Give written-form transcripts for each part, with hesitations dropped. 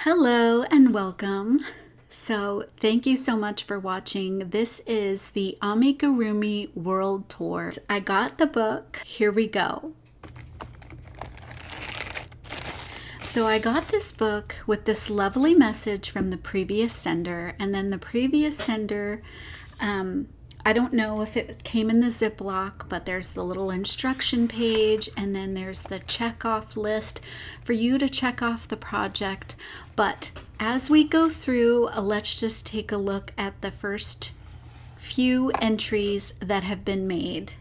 Hello and welcome. So, thank you so much for watching. This is the Amigurumi World Tour. I got the book. Here we go. So, I got this book with this lovely message from the previous sender, and then the previous sender, I don't know if it came in the Ziploc, but there's the little instruction page, and then there's the check off list for you to check off the project. But as we go through, let's just take a look at the first few entries that have been made.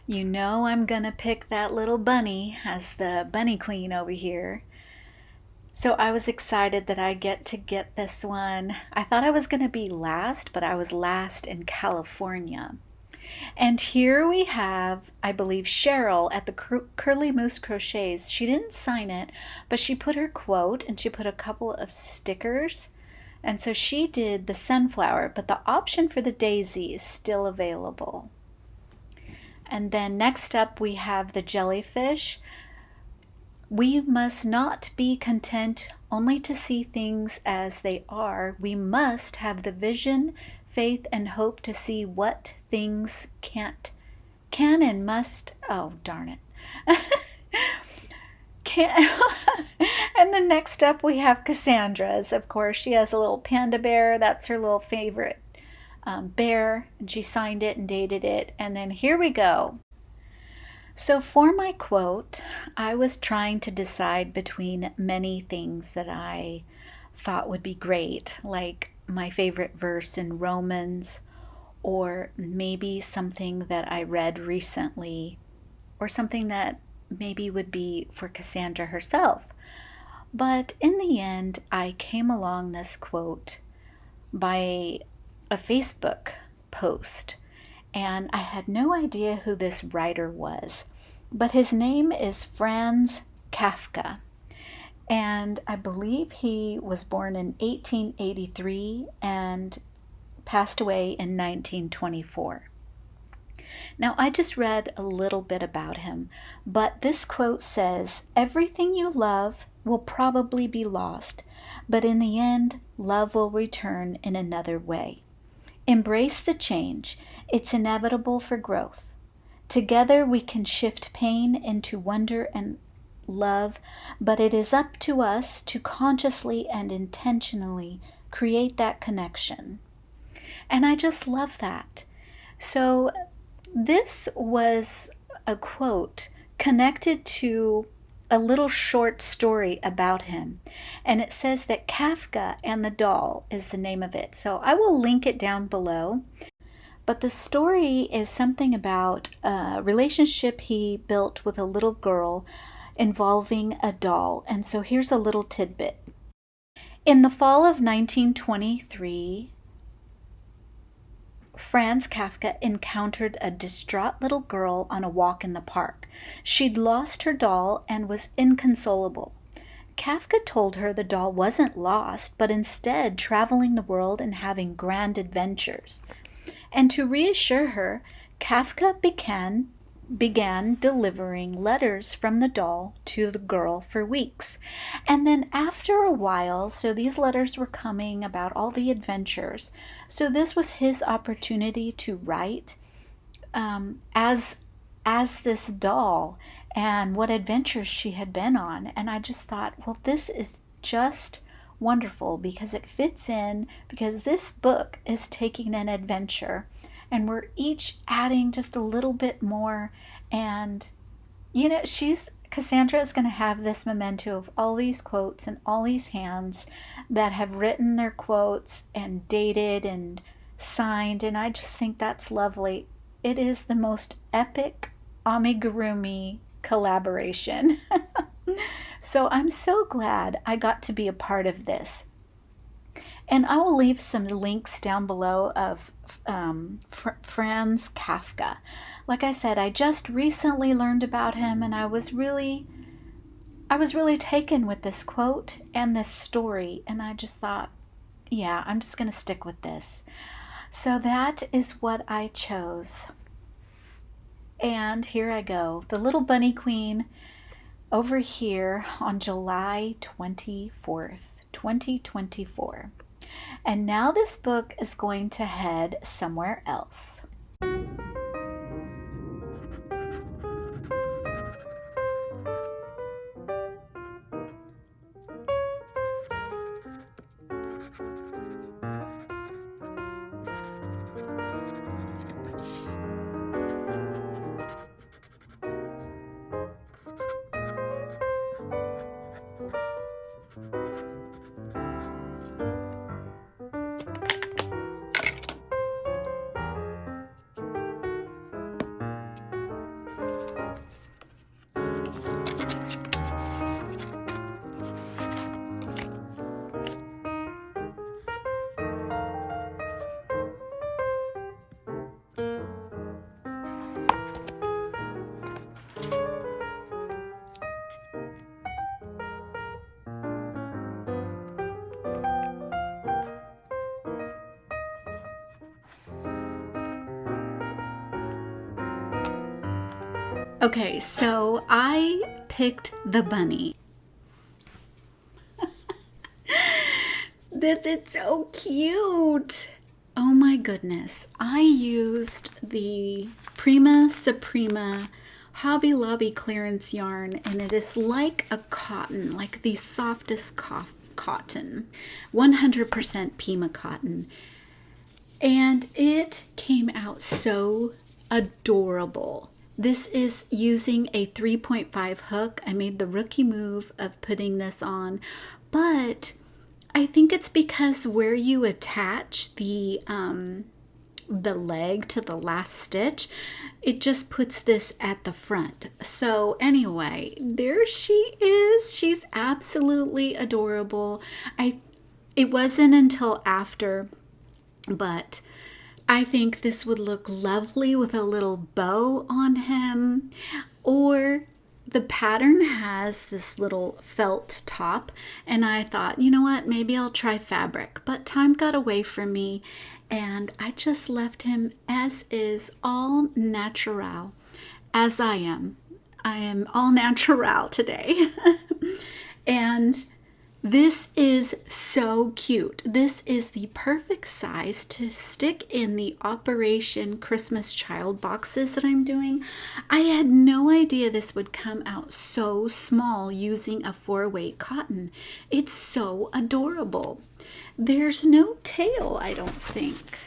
You know I'm gonna pick that little bunny as the bunny queen over here. So I was excited that I get to get this one. I thought I was going to be last, but I was last in California. And here we have, I believe, Cheryl at the Curly Moose Crochets. She didn't sign it, but she put her quote and she put a couple of stickers. And so she did the sunflower, but the option for the daisy is still available. And then next up we have the jellyfish. We must not be content only to see things as they are. We must have the vision, faith, and hope to see what things can and must. Oh, darn it. Can. And then next up we have Cassandra's. Of course, she has a little panda bear. That's her little favorite bear. And she signed it and dated it. And then here we go. So for my quote, I was trying to decide between many things that I thought would be great, like my favorite verse in Romans, or maybe something that I read recently, or something that maybe would be for Cassandra herself. But in the end, I came along this quote by a Facebook post. And I had no idea who this writer was, but his name is Franz Kafka, and I believe he was born in 1883 and passed away in 1924. Now, I just read a little bit about him, but this quote says, "Everything you love will probably be lost, but in the end, love will return in another way. Embrace the change. It's inevitable for growth. Together we can shift pain into wonder and love, but it is up to us to consciously and intentionally create that connection." And I just love that. So this was a quote connected to a little short story about him. And it says that Kafka and the Doll is the name of it. So I will link it down below. But the story is something about a relationship he built with a little girl involving a doll. And so here's a little tidbit. In the fall of 1923, Franz Kafka encountered a distraught little girl on a walk in the park. She'd lost her doll and was inconsolable. Kafka told her the doll wasn't lost, but instead traveling the world and having grand adventures. And to reassure her, Kafka began delivering letters from the doll to the girl for weeks. And then after a while, so these letters were coming about all the adventures. So this was his opportunity to write as this doll and what adventures she had been on. And I just thought, well, this is just wonderful because it fits in, because this book is taking an adventure and we're each adding just a little bit more. And Cassandra is going to have this memento of all these quotes and all these hands that have written their quotes and dated and signed, and I just think that's lovely. It is the most epic amigurumi collaboration. So I'm so glad I got to be a part of this. And I will leave some links down below of Franz Kafka. Like I said, I just recently learned about him, and I was really taken with this quote and this story, and I just thought, yeah, I'm just going to stick with this. So that is what I chose. And here I go, the little bunny queen over here on July 24th, 2024. And now this book is going to head somewhere else. Okay, so I picked the bunny. This is so cute. Oh my goodness. I used the Prima Suprema Hobby Lobby clearance yarn, and it is like a cotton, like the softest cotton, 100% Pima cotton. And it came out so adorable. This is using a 3.5 hook. I made the rookie move of putting this on, but I think it's because where you attach the leg to the last stitch, it just puts this at the front. So anyway, there she is. She's absolutely adorable. It wasn't until after, but I think this would look lovely with a little bow on him, or the pattern has this little felt top, and I thought, you know what, maybe I'll try fabric, but time got away from me, and I just left him as is, all natural, as I am. I am all natural today. And this is so cute. This is the perfect size to stick in the Operation Christmas Child boxes that I'm doing. I had no idea this would come out so small using a 4-weight cotton. It's so adorable. There's no tail, I don't think.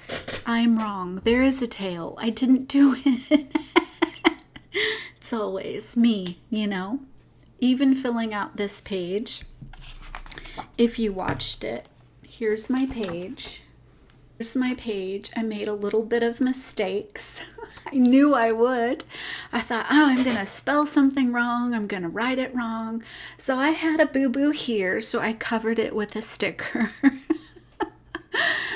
I'm wrong. There is a tail. I didn't do it. It's always me, you know. Even filling out this page. If you watched it, here's my page. Here's my page. I made a little bit of mistakes. I knew I would. I thought, oh, I'm going to spell something wrong. I'm going to write it wrong. So I had a boo-boo here, so I covered it with a sticker.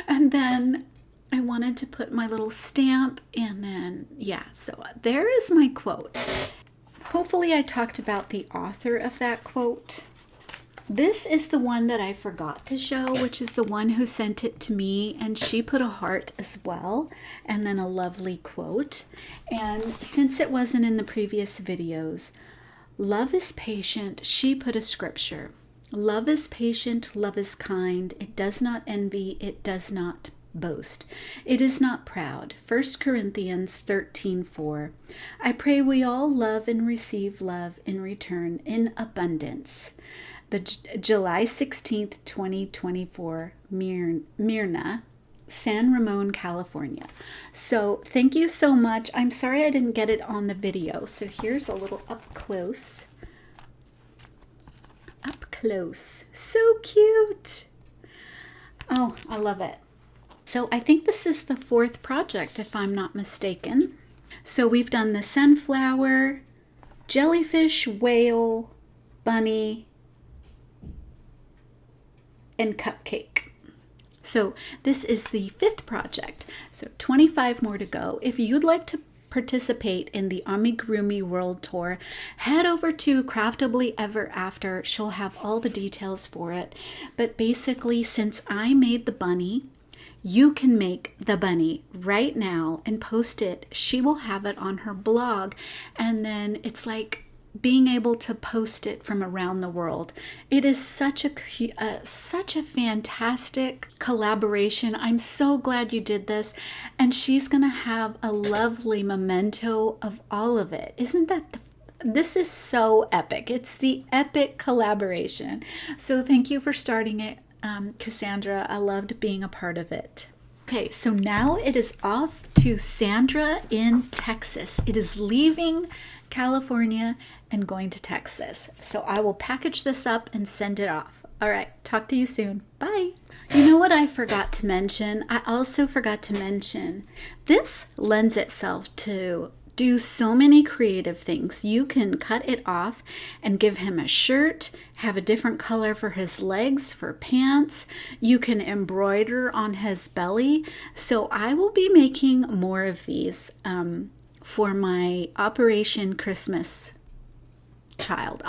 And then I wanted to put my little stamp, and then, yeah, so there is my quote. Hopefully I talked about the author of that quote. This is the one that I forgot to show, which is the one who sent it to me, and she put a heart as well, and then a lovely quote. And since it wasn't in the previous videos, love is patient, she put a scripture. Love is patient, love is kind, it does not envy, it does not boast. It is not proud. 1 Corinthians 13:4. I pray we all love and receive love in return in abundance. The July 16th, 2024, Myrna, San Ramon, California. So thank you so much. I'm sorry I didn't get it on the video. So here's a little up close. Up close. So cute. Oh, I love it. So I think this is the 4th project, if I'm not mistaken. So we've done the sunflower, jellyfish, whale, bunny, and cupcake. So this is the 5th project. So 25 more to go. If you'd like to participate in the Amigurumi World Tour, head over to Craftably Ever After. She'll have all the details for it. But basically, since I made the bunny, you can make the bunny right now and post it. She will have it on her blog, and then it's like being able to post it from around the world. It is such a fantastic collaboration. I'm so glad you did this, and she's gonna have a lovely memento of all of it. Isn't that this is so epic. It's the epic collaboration. So thank you for starting it, Cassandra. I loved being a part of it. Okay, so now it is off to Sandra in Texas. It is leaving California and going to Texas. So I will package this up and send it off. All right, talk to you soon. Bye. You know what I forgot to mention? I also forgot to mention this lends itself to do so many creative things. You can cut it off and give him a shirt, have a different color for his legs, for pants. You can embroider on his belly. So I will be making more of these for my Operation Christmas Child.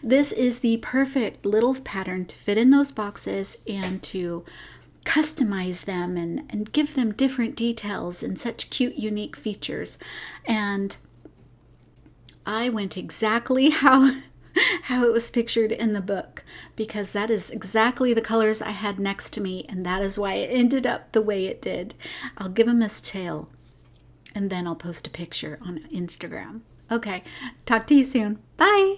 This is the perfect little pattern to fit in those boxes and to customize them and give them different details and such cute, unique features. And I went exactly how it was pictured in the book, because that is exactly the colors I had next to me, and that is why it ended up the way it did. I'll give him his tail, and then I'll post a picture on Instagram. Okay, talk to you soon. Bye.